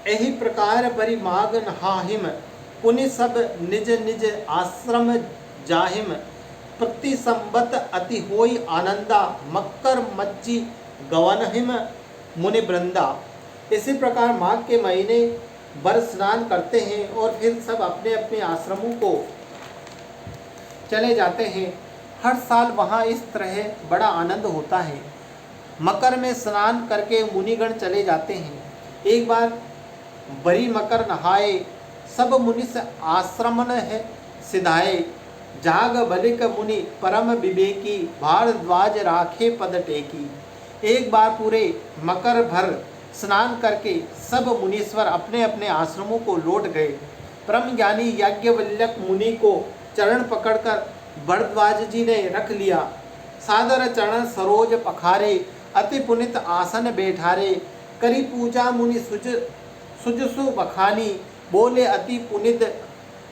यही प्रकार बरी माग नहाहिम, पुनि सब निज निज आश्रम जाहिम। प्रति संबत अति होई आनंदा, मक्कर मज्जी गवनहिम मुनि वृंदा। इसी प्रकार माघ के महीने बर स्नान करते हैं और फिर सब अपने अपने आश्रमों को चले जाते हैं। हर साल वहाँ इस तरह बड़ा आनंद होता है। मकर में स्नान करके मुनिगण चले जाते हैं। एक बार बरी मकर नहाए, सब मुनि से आश्रमन है सिधाए। जाग बलिक मुनि परम विवेकी, भारद्वाज राखे पद टेकी। एक बार पूरे मकर भर स्नान करके सब मुनीश्वर अपने अपने आश्रमों को लौट गए। परम ज्ञानी याज्ञवल्क्य मुनि को चरण पकड़कर भरद्वाज जी ने रख लिया। सादर चरण सरोज पखारे, अति पुनित आसन बैठारे। करी पूजा मुनि सुजसु बखानी, बोले अति पुनित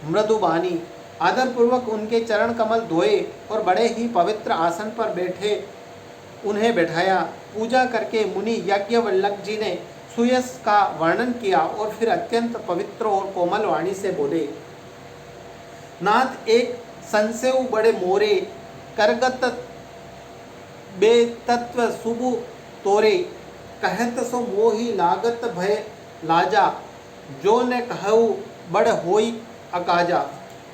मृदुबानी। आदर पूर्वक उनके चरण कमल धोए और बड़े ही पवित्र आसन पर बैठे उन्हें बैठाया। पूजा करके मुनि याज्ञवल्क्य जी ने सुयश का वर्णन किया और फिर अत्यंत पवित्र और कोमल वाणी से बोले, नाथ एक संसेव बड़े मोरे, करगत बेतत्व सुबु तोरे। कहत सो मोही लागत भय लाजा, जो न कहऊ बड़ होई अकाजा।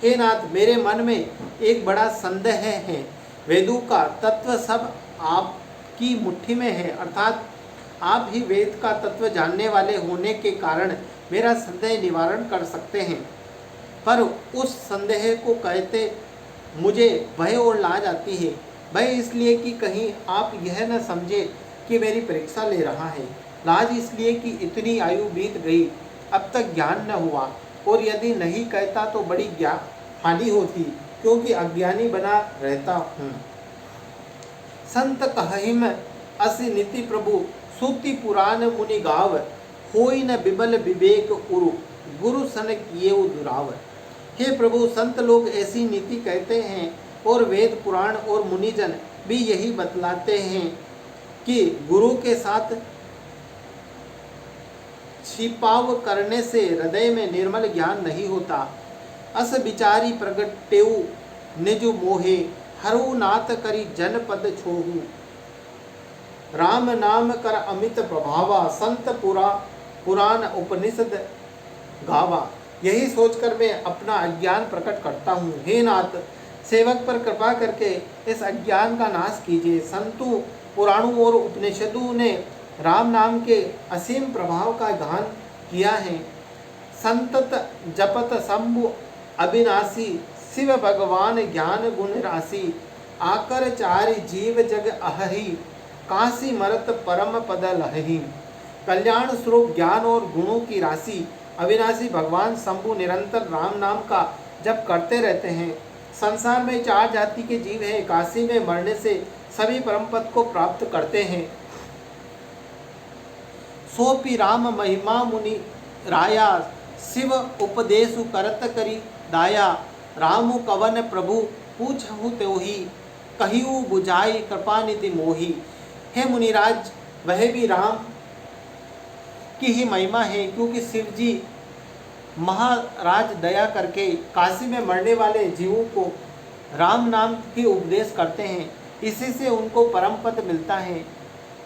हे नाथ, मेरे मन में एक बड़ा संदेह है। वेदों का तत्व सब आपकी मुट्ठी में है, अर्थात आप ही वेद का तत्व जानने वाले होने के कारण मेरा संदेह निवारण कर सकते हैं। पर उस संदेह को कहते मुझे भय और लाज आती है। भय इसलिए कि कहीं आप यह न समझे कि मेरी परीक्षा ले रहा है। लाज इसलिए कि इतनी आयु बीत गई, अब तक ज्ञान न हुआ, और यदि नहीं कहता तो बड़ी हानि होती, क्योंकि अज्ञानी बना रहता हूँ। संत कहहिम असि नीति प्रभु, सूति पुराण मुनि गाव। होई न बिबल विवेक उरु, गुरु सन किएउ दुराव। हे प्रभु, संत लोग ऐसी नीति कहते हैं और वेद पुराण और मुनिजन भी यही बतलाते हैं कि गुरु के साथ छिपाव करने से हृदय में निर्मल ज्ञान नहीं होता। अस विचारी प्रगटेउ निजु मोहे, हरु नाथ करी जनपद छोहू। राम नाम कर अमित प्रभावा, संत पुराण उपनिषद गावा। यही सोचकर मैं अपना अज्ञान प्रकट करता हूँ। हे नाथ, सेवक पर कृपा करके इस अज्ञान का नाश कीजिए। संतों, पुराणों और उपनिषदों ने राम नाम के असीम प्रभाव का गान किया है। संतत जपत शंभु अविनाशी, शिव भगवान ज्ञान गुण राशि। आकर चारि जीव जग अहहि, काशी मरत परम पद लहहि। कल्याण स्वरूप ज्ञान और गुणों की राशि अविनाशी भगवान शंभु निरंतर राम नाम का जप करते रहते हैं। संसार में चार जाति के जीव हैं। काशी में मरने से सभी परम पद को प्राप्त करते हैं। सोपि राम महिमा मुनि राया, शिव उपदेशु करत करी दाया। रामु कवन प्रभु पूछहु त्योहि, कहिउ बुझाई कृपा निधि मोहि। हे मुनिराज, वह भी राम की ही महिमा है, क्योंकि शिव जी महाराज दया करके काशी में मरने वाले जीवों को राम नाम की उपदेश करते हैं। इसी से उनको परम पद मिलता है।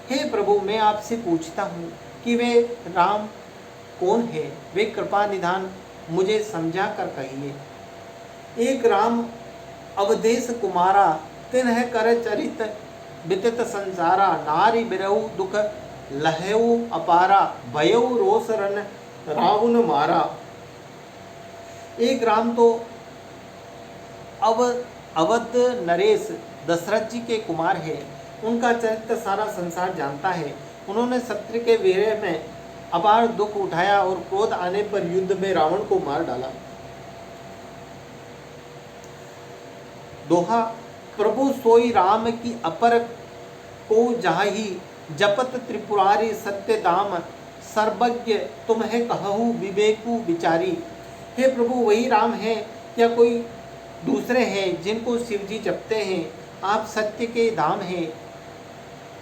हे प्रभु, मैं आपसे पूछता हूँ कि वे राम कौन है? वे कृपा निधान मुझे समझा कर कहिए। एक राम अवधेश कुमारा, तिन्ह कर चरित विदित संसारा। नारी बिरहु दुख लहेउ अपारा, भयउ रोष रन रावण मारा। एक राम तो अवध नरेश दशरथ जी के कुमार है। उनका चरित्र सारा संसार जानता है। उन्होंने सत्य के वीर्य में अपार दुख उठाया और क्रोध आने पर युद्ध में रावण को मार डाला। दोहा, प्रभु सोई राम की अपर को जाहि, जपत त्रिपुरारी सत्य दाम। सर्वज्ञ तुम्हें कहूँ विवेकु विचारी। हे प्रभु, वही राम है या कोई दूसरे हैं जिनको शिव जी जपते हैं? आप सत्य के धाम हैं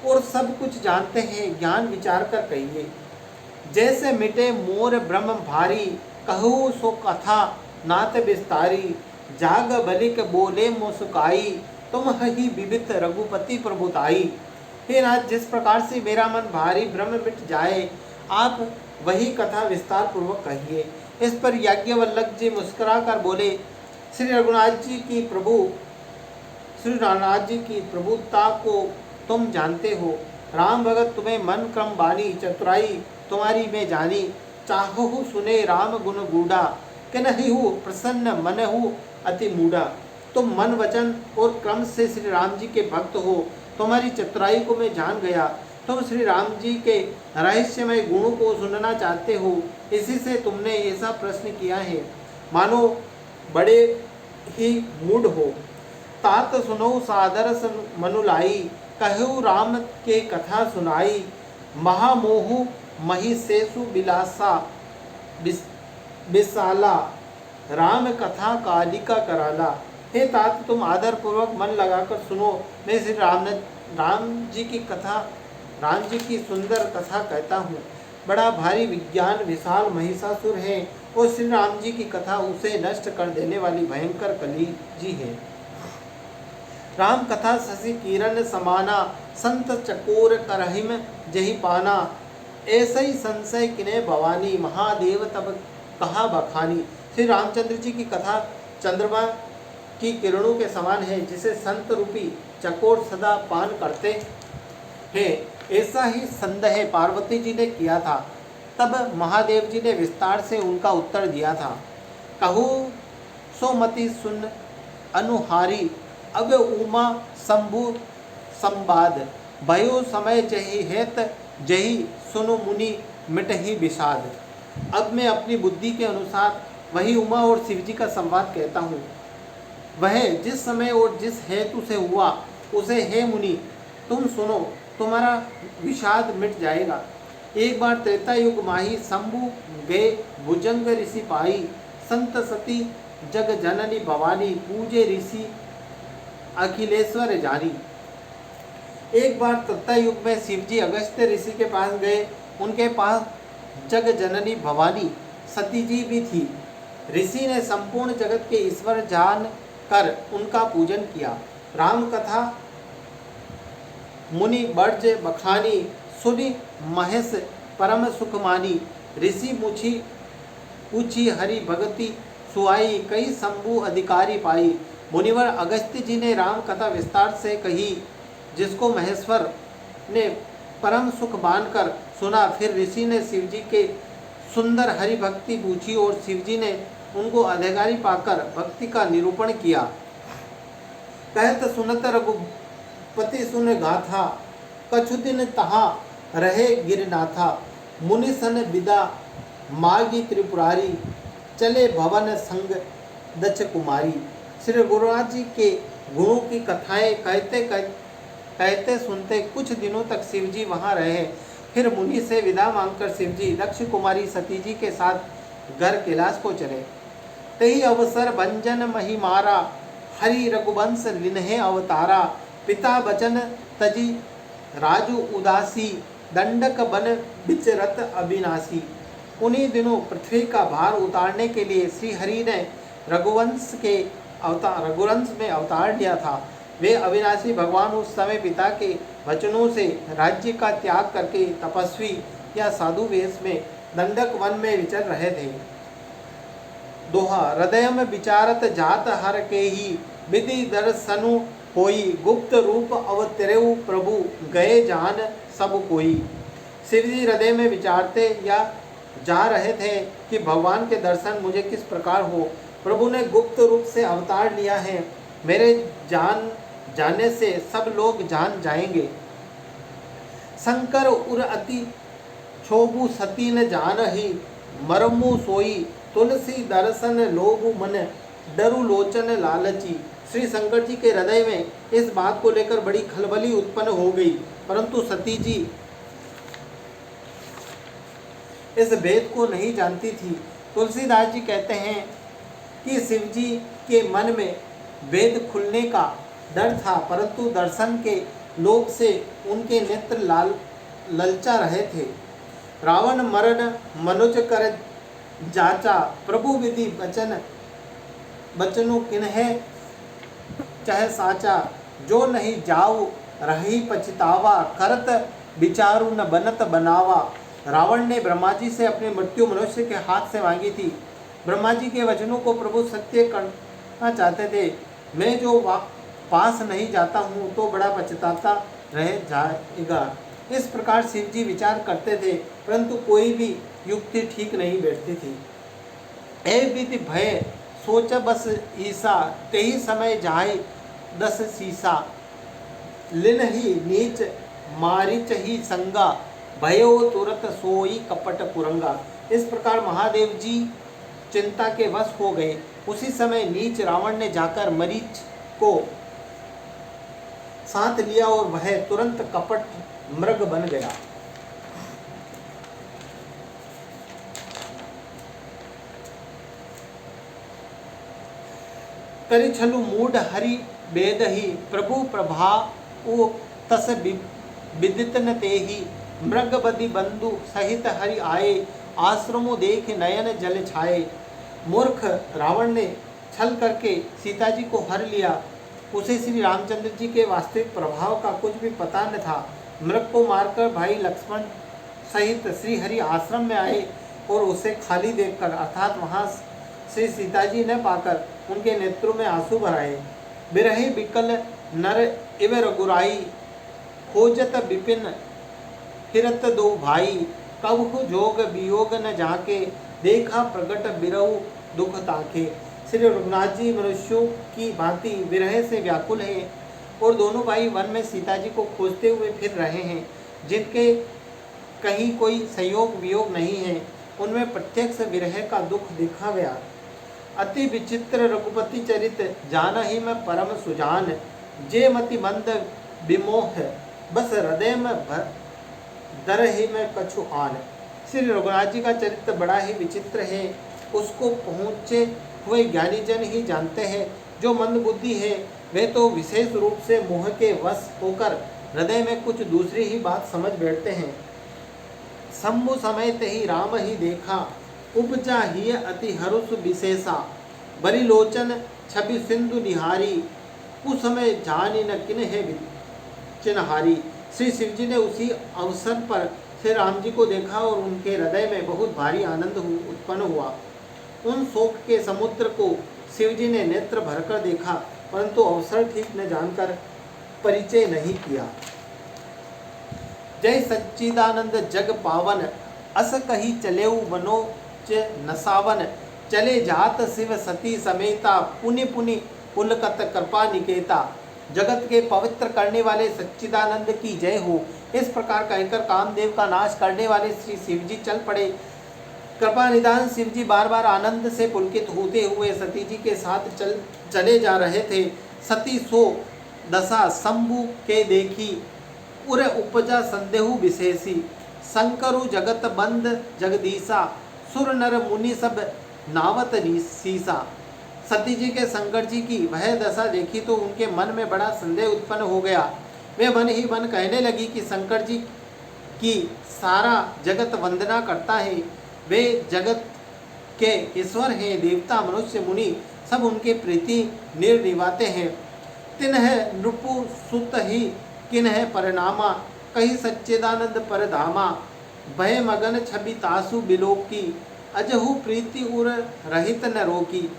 और सब कुछ जानते हैं। ज्ञान विचार कर कहिए। जैसे मिटे मोर ब्रह्म भारी, कहू सो कथा नात विस्तारी, जाग बलिक बोले मुस्काई, तुम ही विविध रघुपति प्रभुताई। हे नाथ, जिस प्रकार से मेरा मन भारी ब्रह्म मिट जाए, आप वही कथा विस्तार पूर्वक कहिए। इस पर याज्ञवल्क्य जी मुस्कुरा कर बोले, श्री रघुनाथ जी की प्रभुता को तुम जानते हो। राम भगत तुम्हें मन क्रम बानी, चतुराई तुम्हारी में जानी, चाहु सुने राम गुण गूढ़ा, किन्हिहु प्रसन्न मनहु अति मूढ़ा। तुम मन वचन और क्रम से श्री राम जी के भक्त हो, तुम्हारी चतुराई को मैं जान गया। तुम श्री राम जी के रहस्यमय गुणों को सुनना चाहते हो, इसी से तुमने ऐसा प्रश्न किया है, मानो बड़े ही मूढ़ हो। तात सुनो सादर मनुलाई, कहु राम के कथा सुनाई, महामोहु महिषेषु बिलासा बिसाला, राम कथा कालिका कराला। हे तात, तुम आदर पूर्वक मन लगाकर सुनो, मैं श्री राम जी की सुंदर कथा कहता हूँ। बड़ा भारी विज्ञान विशाल महिषासुर है और श्री राम जी की कथा उसे नष्ट कर देने वाली भयंकर कली जी है। राम कथा शशि किरण समाना, संत चकोर करहिम जही पाना, ऐसे ही संशय किने भवानी, महादेव तब कहा बखानी। श्री रामचंद्र जी की कथा चंद्रमा की किरणों के समान है, जिसे संत रूपी चकोर सदा पान करते हैं। ऐसा ही संदेह पार्वती जी ने किया था। तब महादेव जी ने विस्तार से उनका उत्तर दिया था। कहू सोमति सुन अनुहारी, अब उमा शंभु संवाद, भयो समय जही हेत जही सुनु मुनि मिटही विषाद। अब मैं अपनी बुद्धि के अनुसार वही उमा और शिव जी का संवाद कहता हूँ। वह जिस समय और जिस हेतु से हुआ उसे हे मुनि तुम सुनो, तुम्हारा विषाद मिट जाएगा। एक बार त्रेता युग माही, शंभु गए भुजंग ऋषि पाई, संत सती जग जननी भवानी, पूजे ऋषि अखिलेश्वर जानी। एक बार त्रेता युग में शिव जी अगस्त्य ऋषि के पास गए। उनके पास जग जननी भवानी सती जी भी थी। ऋषि ने संपूर्ण जगत के ईश्वर जान कर उनका पूजन किया। राम कथा मुनि बर्ज बखानी, सुनि महेश परम सुख मानी, ऋषि मुछी पूछी हरि भगति सुआई, कई शंभु अधिकारी पाई। मुनिवर अगस्त्य जी ने राम कथा विस्तार से कही, जिसको महेश्वर ने परम सुख मानकर सुना। फिर ऋषि ने शिव जी के सुंदर हरि भक्ति पूछी और शिव जी ने उनको अधिकारी पाकर भक्ति का निरूपण किया। कहत सुनत रघुपति सुन गाथा, कछु दिन तहा रहे गिरनाथा, मुनि सन विदा मागी त्रिपुरारी, चले भवन संग दक्ष कुमारी। श्री गुरुनाथ जी के गुणों की कथाएं कहते सुनते कुछ दिनों तक शिव जी वहाँ रहे। फिर मुनि से विदा मांगकर शिव जी दक्ष कुमारी सती जी के साथ घर कैलाश को चले। तही अवसर भंजन महिमारा, हरि रघुवंश लिन्हे अवतारा, पिता बचन तजी राजू उदासी, दंडक बन विचरत अविनाशी। उन्हीं दिनों पृथ्वी का भार उतारने के लिए श्री हरि ने रघुवंश में अवतार लिया था। वे अविनाशी भगवान उस समय पिता के वचनों से राज्य का त्याग करके तपस्वी या साधु वेश में दंडक वन में विचर रहे थे। दोहा, हृदय में विचारत जात हर के ही, विधि दर्शनु होई, गुप्त रूप अवतरेउ प्रभु, गए जान सब कोई। शिव जी हृदय में विचारते या जा रहे थे कि भगवान के दर्शन मुझे किस प्रकार हो। प्रभु ने गुप्त रूप से अवतार लिया है, मेरे जाने से सब लोग जान जाएंगे। शंकर उर अति क्षोभु सती न जान ही, मरमु सोई, तुलसी दर्शन लोभु मन, डरु लोचन लालची। श्री शंकर जी के हृदय में इस बात को लेकर बड़ी खलबली उत्पन्न हो गई, परंतु सती जी इस भेद को नहीं जानती थी। तुलसीदास जी कहते हैं कि शिव जी के मन में वेद खुलने का डर था, परंतु दर्शन के लोभ से उनके नेत्र ललचा रहे थे। रावण मरण मनुज कर जाचा, प्रभु विधि बचनु किन्हे चह साचा, जो नहीं जाऊ रही पछतावा, करत विचारु न बनत बनावा। रावण ने ब्रह्मा जी से अपनी मृत्यु मनुष्य के हाथ से मांगी थी। ब्रह्मा जी के वचनों को प्रभु सत्य करना चाहते थे। मैं जो पास नहीं जाता हूँ तो बड़ा पछताता रह जाएगा। इस प्रकार शिव जी विचार करते थे, परंतु कोई भी युक्ति ठीक नहीं बैठती थी। ए विधि भय सोच बस ईसा, तेही समय जाय दस सीसा, लिन ही नीच मारिच ही संगा, भयो तुरत सोई कपट कुरंगा। इस प्रकार महादेव जी चिंता के वश हो गए। उसी समय नीच रावण ने जाकर मरीच को साथ लिया और वह तुरंत कपट मृग बन गया। करि छलु मूढ़ हरि वेद ही, प्रभु प्रभाव तस विदित न तेहि, मृग बदि बंधु सहित हरि आए, आश्रमो देख नयन जल छाए। मूर्ख रावण ने छल करके सीता जी को हर लिया। उसे श्री रामचंद्र जी के वास्तविक प्रभाव का कुछ भी पता न था। मृग को मारकर भाई लक्ष्मण सहित श्री हरि आश्रम में आए और उसे खाली देखकर अर्थात वहाँ से सीता जी न पाकर उनके नेत्रों में आंसू भराए। बिरहे बिकल नर इव रघुराई, खोजत विपिन हिरत दो भाई, कबहु जोग वियोग न जाके, देखा प्रगट बिरहु दुख ताके। श्री रघुनाथ जी मनुष्यों की भांति विरह से व्याकुल हैं और दोनों भाई वन में सीता जी को खोजते हुए फिर रहे हैं, जिनके कहीं कोई संयोग वियोग नहीं है। उनमें प्रत्यक्ष विरह का दुख देखा गया। अति विचित्र रघुपति चरित, जाना ही मैं परम सुजान, जे मति मंद विमोह, बस हृदय में दर ही में कछु आन। श्री रघुनाथ जी का चरित्र बड़ा ही विचित्र है। उसको पहुँचे हुए ज्ञानी जन ही जानते हैं। जो मंद बुद्धि है वे तो विशेष रूप से मोह के वश होकर हृदय में कुछ दूसरी ही बात समझ बैठते हैं। शंभु समेत ही राम ही देखा, उपजा ही अति हरुष विशेषा, बरी लोचन छवि सिंधु निहारी, उस समय जानी न किन है चिन्हारी। श्री शिव जी ने उसी अवसर पर श्री राम जी को देखा और उनके हृदय में बहुत भारी आनंद उत्पन्न हुआ। उन शोक के समुद्र को शिव जी ने नेत्र भरकर देखा, परंतु अवसर ठीक न जानकर परिचय नहीं किया। जय सच्चिदानंद जग पावन, अस कही चलेऊ मनोज नसावन, चले जात शिव सती समेता, पुनि पुनि पुलकत कृपा निकेता। जगत के पवित्र करने वाले सच्चिदानंद की जय हो। इस प्रकार कहकर कामदेव का नाश करने वाले श्री शिव जी चल पड़े। कृपा निदान शिव जी बार बार आनंद से पुलकित होते हुए सती जी के साथ चले जा रहे थे। सती सो दशा शंभु के देखी, उर उपजा संदेहु विशेषी, शंकरु जगत बंद जगदीशा, सुर नर मुनि सब नावत शीसा। सती जी के शंकर जी की वह दशा देखी तो उनके मन में बड़ा संदेह उत्पन्न हो गया। वे मन ही मन कहने लगी कि शंकर जी की सारा जगत वंदना करता है, वे जगत के ईश्वर हैं, देवता मनुष्य मुनि सब उनके प्रीति निर्निवाते हैं। तिन्ह नृपु सुत ही किन्ह परिणामा, कही सच्चिदानंद परधामा, भय मगन छवि तासु बिलोकी, अजहु प्रीति उर रहित न रोकी।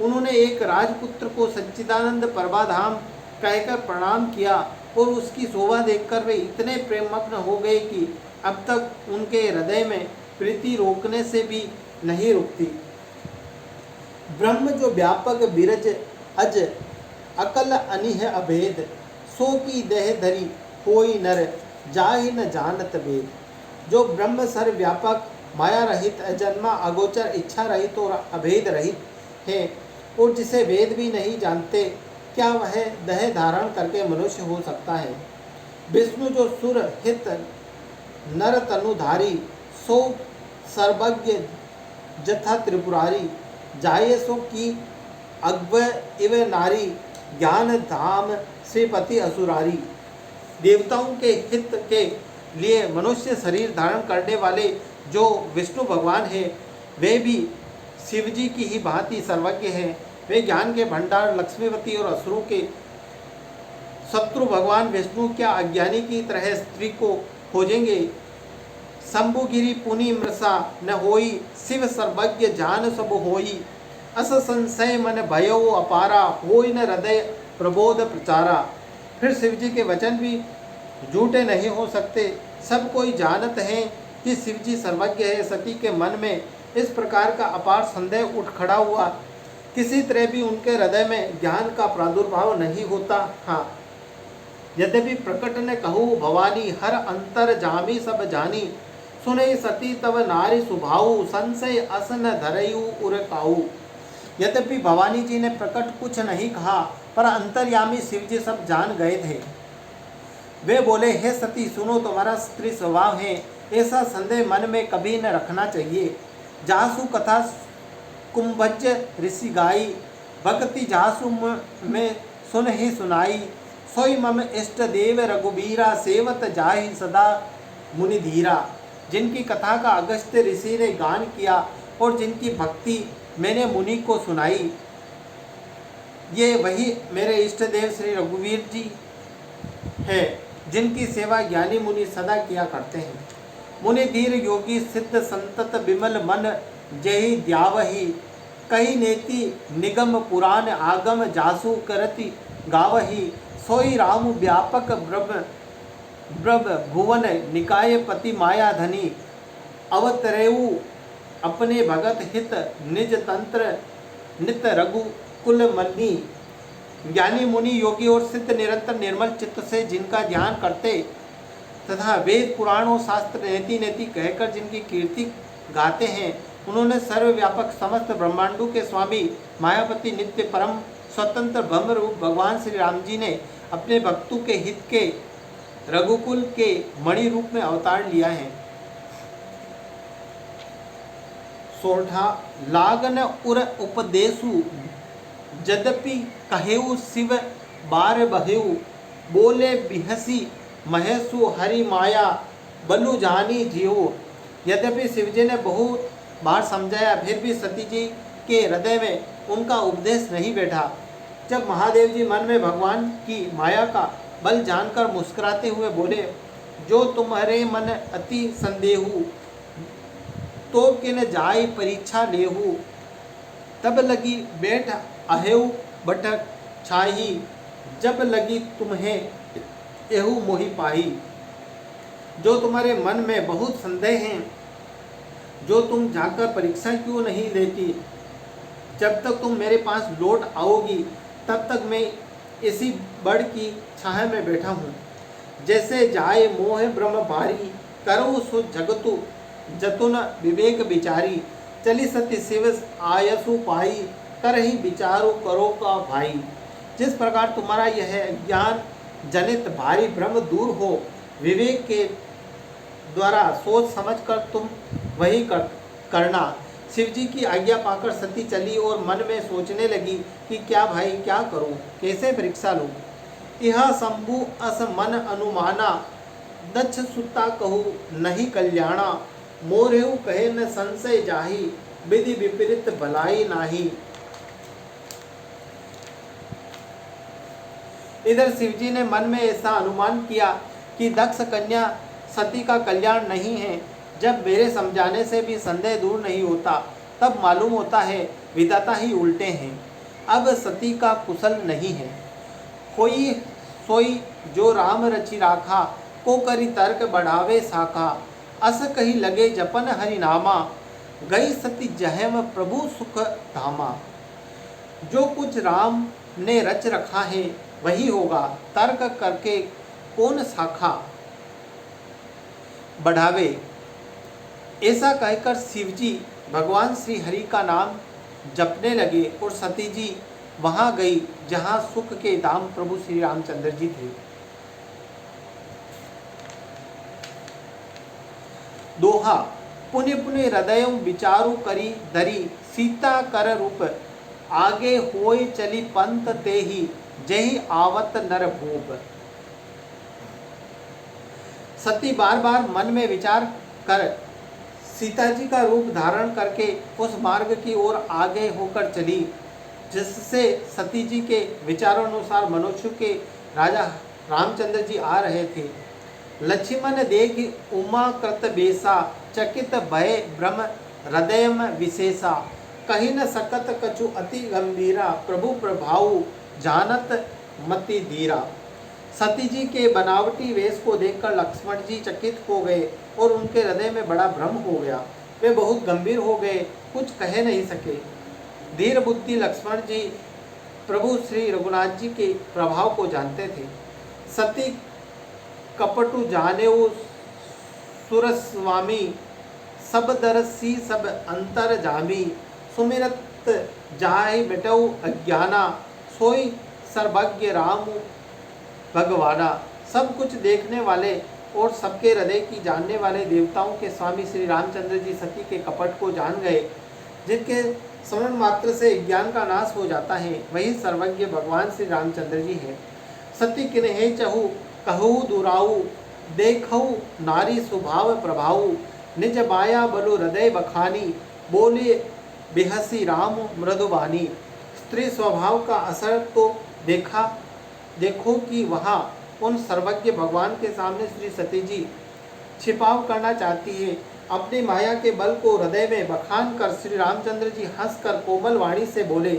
उन्होंने एक राजपुत्र को सच्चिदानंद परमाधाम कहकर प्रणाम किया और उसकी शोभा देखकर वे इतने प्रेममग्न हो गए कि अब तक उनके हृदय में प्रीति रोकने से भी नहीं रुकती। ब्रह्म जो व्यापक बिरज अज अकल अनिह अभेद, सो की देह धरी होई नर, जाहि न जानत वेद। जो ब्रह्म सर्वव्यापक माया रहित अजन्मा अगोचर इच्छा रहित और अभेद रहित है और जिसे वेद भी नहीं जानते, क्या वह देह धारण करके मनुष्य हो सकता है। विष्णु जो सुर हित नर तनुधारी, सो सर्वज्ञ जथा त्रिपुरारी, जाये सो की अग्व इव नारी, ज्ञान धाम श्रीपति असुरारी। देवताओं के हित के लिए मनुष्य शरीर धारण करने वाले जो विष्णु भगवान हैं, वे भी शिव जी की ही भांति सर्वज्ञ हैं। वे ज्ञान के भंडार लक्ष्मीवती और असुरों के शत्रु भगवान विष्णु क्या अज्ञानी की तरह स्त्री को खोजेंगे। शंभुगिरी पुनि मृषा न होई, शिव सर्वज्ञ जान सब होई। अस संशय मन भयो अपारा, होई न हृदय प्रबोध प्रचारा। फिर शिव जी के वचन भी झूठे नहीं हो सकते। सब कोई जानत है कि शिव जी सर्वज्ञ है। सती के मन में इस प्रकार का अपार संदेह उठ खड़ा हुआ। किसी तरह भी उनके हृदय में ज्ञान का प्रादुर्भाव नहीं होता। हाँ, यद्यपि प्रकट ने कहू भवानी, हर अंतर जामी सब जानी। सुने सती तब नारी सुभाऊ, संशय असन धरयु उर काऊ। यद्यपि भवानी जी ने प्रकट कुछ नहीं कहा, पर अंतर्यामी शिव जी सब जान गए थे। वे बोले, हे सती सुनो, तुम्हारा स्त्री स्वभाव है, ऐसा संदेह मन में कभी न रखना चाहिए। जासु कथा कुंभज ऋषि गाई, भक्ति जासु में सुन ही सुनाई। सोई मम इष्ट देव रघुबीरा, सेवत जाहि सदा मुनि धीरा। जिनकी कथा का अगस्त्य ऋषि ने गान किया और जिनकी भक्ति मैंने मुनि को सुनाई, ये वही मेरे इष्ट देव श्री रघुवीर जी है, जिनकी सेवा ज्ञानी मुनि सदा किया करते हैं। मुनि धीर योगी सिद्ध संतत विमल मन, जहि द्यावही। कही नेति निगम पुराण, आगम जासु करति गावही। सोई राम व्यापक ब्रह्म भुवन, निकाय पति माया धनी। अवतरेऊ अपने भगत हित, निज तंत्र नित रघुकुल मनी। ज्ञानी मुनि योगी और सिद्ध निरंतर निर्मल चित्त से जिनका ध्यान करते तथा वेद पुराणों शास्त्र नेति नेति कहकर जिनकी कीर्ति गाते हैं, उन्होंने सर्वव्यापक समस्त ब्रह्मांडों के स्वामी मायापति नित्य परम स्वतंत्र ब्रह्म रूप भगवान श्री राम जी ने अपने भक्तों के हित के रघुकुल के मणि रूप में अवतार लिया है। सोठा लागन उर उपदेशु, यद्यपि कहेऊ शिव बार बहेऊ। बोले बिहसी महेशु हरि माया, बलु जानी जियो। यद्यपि शिवजी ने बहुत बार समझाया, फिर भी सती जी के हृदय में उनका उपदेश नहीं बैठा। जब महादेव जी मन में भगवान की माया का बल जानकर मुस्कुराते हुए बोले, जो तुम्हारे मन अति संदेहु, तो किन जाय परीक्षा लेहु। तब लगी बैठ अहेऊ बटक छाही, जब लगी तुम्हें एहू मोहि पाही। जो तुम्हारे मन में बहुत संदेह हैं, जो तुम जाकर परीक्षा क्यों नहीं लेती। जब तक तुम मेरे पास लौट आओगी, तब तक मैं इसी बड़ की छाया में बैठा हूँ। जैसे जाए मोह ब्रह्म भारी, करो सो जगतु जतुन विवेक विचारी। चली सती शिव आयसु पाई, कर ही विचारो करो का भाई। जिस प्रकार तुम्हारा यह ज्ञान जनित भारी भ्रम दूर हो, विवेक के द्वारा सोच समझकर तुम वही करना। शिव जी की आज्ञा पाकर सती चली और मन में सोचने लगी कि क्या भाई क्या करूं, कैसे परीक्षा लूं। यह शंभु अस मन अनुमाना, दक्ष सुता कहू नहीं कल्याणा। मोरेऊ कहे न संशय जाही, विधि विपरीत भलाई नाही। इधर शिवजी ने मन में ऐसा अनुमान किया कि दक्ष कन्या सती का कल्याण नहीं है। जब मेरे समझाने से भी संदेह दूर नहीं होता, तब मालूम होता है विधाता ही उल्टे हैं। अब सती का कुशल नहीं है। कोई सोई जो राम रचि राखा, को करी तर्क बढ़ावे शाखा। अस कही लगे जपन हरि नामा, गई सती जहम प्रभु सुख धामा। जो कुछ राम ने रच रखा है वही होगा, तर्क करके कौन शाखा बढ़ावे। ऐसा कहकर शिवजी भगवान श्री हरि का नाम जपने लगे और सती जी वहां गई जहां सुख के धाम प्रभु श्री रामचंद्र जी थे। दोहा पुण्य पुण्य हृदय विचारु करी धरी, सीता कर रूप आगे होय चली पंत तेहि, जही आवत नर भूप। सती बार बार मन में विचार कर सीता जी का रूप धारण करके उस मार्ग की ओर आगे होकर चली जिससे सती जी के विचारों अनुसार मनुष्य के राजा रामचंद्र जी आ रहे थे। लक्ष्मण देख उमा कृत बेसा चकित भय ब्रह्म हृदय विशेषा कही न सकत कछु अति गंभीरा प्रभु प्रभाव जानत मति धीरा। सती जी के बनावटी वेश को देखकर लक्ष्मण जी चकित हो गए और उनके हृदय में बड़ा भ्रम हो गया। वे बहुत गंभीर हो गए, कुछ कह नहीं सके। धीर बुद्धि लक्ष्मण जी प्रभु श्री रघुनाथ जी के प्रभाव को जानते थे। सती कपटु जानेऊ सुरस्वामी सब दरसी सब अंतर जामी सुमिरत जाहि बेटऊ अज्ञाना सोई सर्वज्ञ राम भगवाना। सब कुछ देखने वाले और सबके हृदय की जानने वाले देवताओं के स्वामी श्री रामचंद्र जी सती के कपट को जान गए। जिनके स्मरण मात्र से ज्ञान का नाश हो जाता है वही सर्वज्ञ भगवान श्री रामचंद्र जी हैं। सती किन्हे चहु कहु दुराऊ देखऊ नारी स्वभाव प्रभाऊ निज माया बलु हृदय बखानी बोले बेहसी राम मृदुबानी। स्त्री स्वभाव का असर तो देखो कि वहाँ उन सर्वज्ञ भगवान के सामने श्री सती जी छिपाव करना चाहती है। अपनी माया के बल को हृदय में बखान कर श्री रामचंद्र जी हंसकर कोमल वाणी से बोले,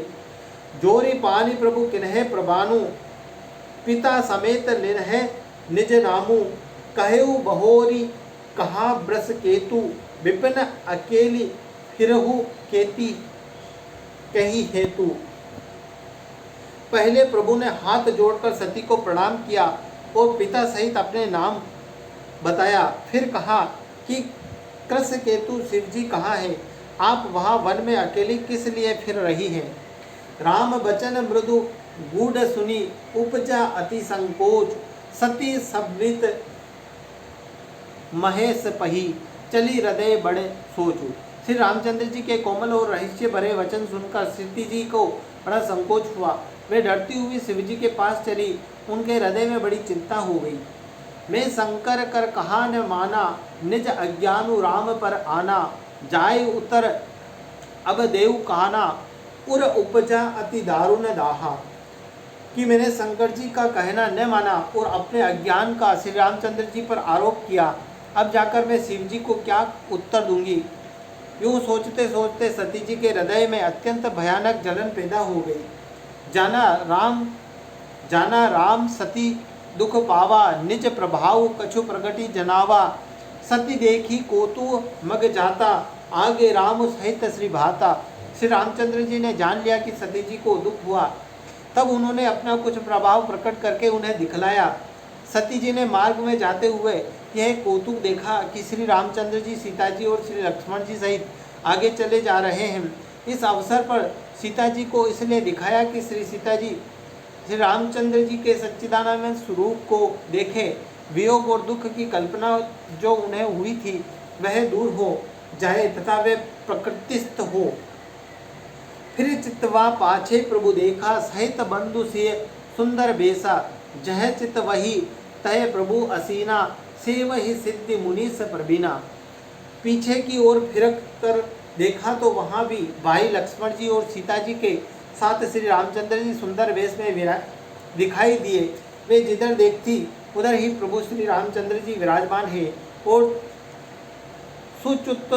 जोरी पानी प्रभु किन्हे प्रबानु पिता समेत लिन्हे निज नामू कहेऊ बहोरी कहा ब्रस केतु विपिन अकेली फिरहु केती कही हेतु। पहले प्रभु ने हाथ जोड़कर सती को प्रणाम किया और पिता सहित अपने नाम बताया। फिर कहा कि कृष केतु शिव जी कहाँ है? आप वहाँ वन में अकेली किस लिए फिर रही हैं? राम बचन मृदु गूढ़ सुनी उपजा अति संकोच सती सब्वित महेश पही चली हृदय बड़े सोचू। श्री रामचंद्र जी के कोमल और रहस्य भरे वचन सुनकर सती जी को बड़ा संकोच हुआ। वे डरती हुई शिव जी के पास चली। उनके हृदय में बड़ी चिंता हो गई। मैं शंकर कर कहा न माना निज अज्ञानु राम पर आना जाय उतर अब देव कहाना उर उपजा अति दारुण दाहा। कि मैंने शंकर जी का कहना न माना और अपने अज्ञान का श्री रामचंद्र जी पर आरोप किया। अब जाकर मैं शिव जी को क्या उत्तर दूंगी? यूँ सोचते सोचते सती जी के हृदय में अत्यंत भयानक जलन पैदा हो गई। जाना राम सती दुख पावा निज प्रभाव कछु प्रगति जनावा सती देखी कोतु मग जाता आगे राम सहित श्री भाता। श्री रामचंद्र जी ने जान लिया कि सती जी को दुख हुआ। तब उन्होंने अपना कुछ प्रभाव प्रकट करके उन्हें दिखलाया। सती जी ने मार्ग में जाते हुए यह कौतुक देखा कि श्री रामचंद्र जी सीता जी और श्री लक्ष्मण जी सहित आगे चले जा रहे हैं। इस अवसर पर सीता जी को इसलिए दिखाया कि श्री सीता जी श्री रामचंद्र जी के सच्चिदानंद स्वरूप को देखें, वियोग और दुख की कल्पना जो उन्हें हुई थी वह दूर हो जाए तथा वे प्रकृतिस्थ हो। फिर चित्तवा पाछे प्रभु देखा सहित बंधु से सुंदर बेसा जह चित वही तय प्रभु असीना सेव ही सिद्धि मुनीस प्रवीणा। पीछे की ओर फिरक कर देखा तो वहाँ भी भाई लक्ष्मण जी और सीता जी के साथ श्री रामचंद्र जी सुंदर वेश में दिखाई दिए। वे जिधर देखती उधर ही प्रभु श्री रामचंद्र जी विराजमान है और सुच्युत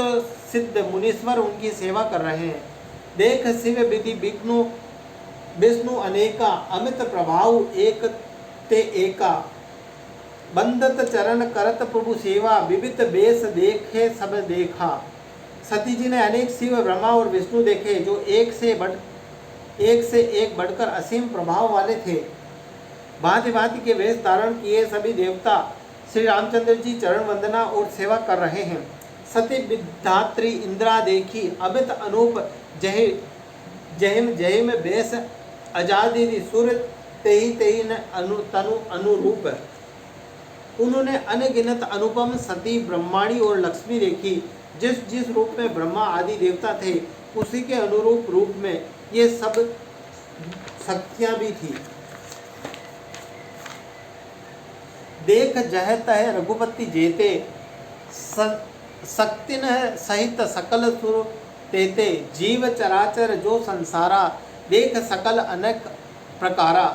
सिद्ध मुनीश्वर उनकी सेवा कर रहे हैं। देख शिव विधि विष्णु विष्णु अनेका अमित प्रभाव एक ते एका बंदत चरण करत प्रभु सेवा विविध बेस देखे सब देखा। सती जी ने अनेक शिव ब्रह्मा और विष्णु देखे जो एक से एक बढ़कर असीम प्रभाव वाले थे। भांति भांति के वेश धारण किए सभी देवता श्री रामचंद्र जी चरण वंदना और सेवा कर रहे हैं। सती विधात्री इंद्रा देखी अमित अनूप जहिम बेस आजादी सुर तेहि तेहि न तनु अनुरूप। उन्होंने अनगिनत अनुपम सती ब्रह्माणी और लक्ष्मी देखी। जिस जिस रूप में ब्रह्मा आदि देवता थे उसी के अनुरूप रूप में ये सब शक्तियाँ भी थी। देख जह तह रघुपति जेते, शक्तिन सहित सकल सुर तेते, जीव चराचर जो संसारा, देख सकल अनेक प्रकारा।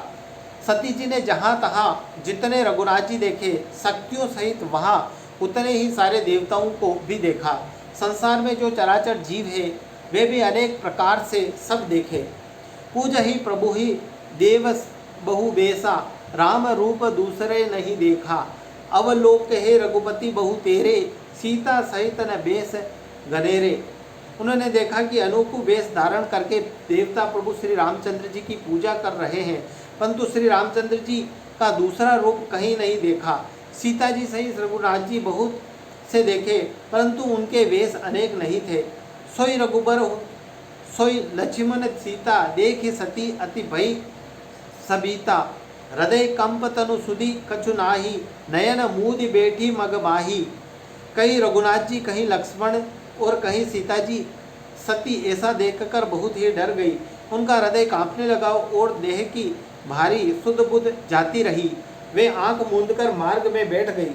सती जी ने जहाँ तहाँ जितने रघुनाथ जी देखे, शक्तियों सहित वहाँ उतने ही सारे देवताओं को भी देखा। संसार में जो चराचर जीव है वे भी अनेक प्रकार से सब देखे। पूज ही प्रभु ही देव बहु बेसा, राम रूप दूसरे नहीं देखा, अवलोक हे रघुपति बहु तेरे, सीता सहित न बेस गनेरे। उन्होंने देखा कि अनोखू वेश धारण करके देवता प्रभु श्री रामचंद्र जी की पूजा कर रहे हैं, परंतु श्री रामचंद्र जी का दूसरा रूप कहीं नहीं देखा। सीता जी सहित रघुनाथ जी बहुत से देखे, परंतु उनके वेश अनेक नहीं थे। सोई रघुबर सोई लक्ष्मण सीता, देखी सती अति भई सबीता, हृदय कंप तनु सुधी कछु नाही, नयन मूदि बैठी मग माही। कहीं रघुनाथ जी, कहीं लक्ष्मण और कहीं सीता जी। सती ऐसा देखकर बहुत ही डर गई, उनका हृदय कांपने लगा और देह की भारी सुध बुध जाती रही। वे आंख मूंदकर मार्ग में बैठ गई।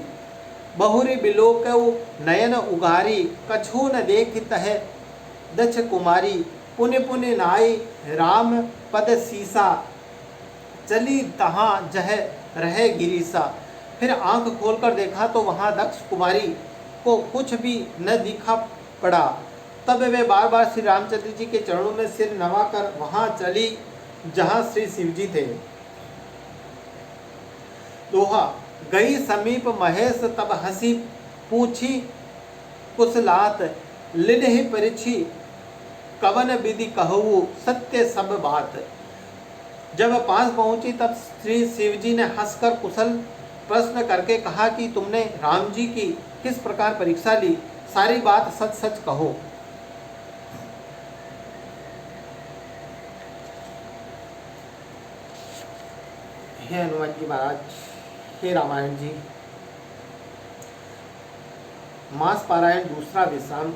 बहुरी बिलोकऊ नयन उगारी, कछु न देखित है दक्ष कुमारी, पुण्य पुण्य नाई राम पद सीसा, चली तहाँ जह रहे गिरीसा। फिर आंख खोलकर देखा तो वहाँ दक्ष कुमारी को कुछ भी न दिखा पड़ा। तब वे बार बार श्री रामचंद्र जी के चरणों में सिर नवाकर वहाँ चली जहाँ श्री शिव जी थे। दोहा। गई समीप महेश तब हंसी, पूछी कुशलात लिन्हि परिछी, कवन विधि कहू सत्य सब बात। जब पास पहुंची तब श्री शिव जी ने हंसकर कुशल प्रश्न करके कहा कि तुमने राम जी की किस प्रकार परीक्षा ली, सारी बात सच सच कहो। हे हनुमान जी महाराज, हे रामायण जी। मास पारायण दूसरा विश्राम।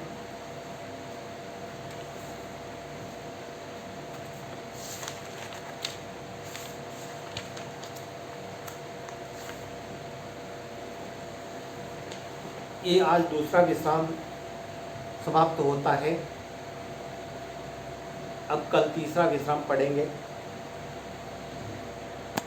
ये आज दूसरा विश्राम समाप्त होता है। अब कल तीसरा विश्राम पढ़ेंगे।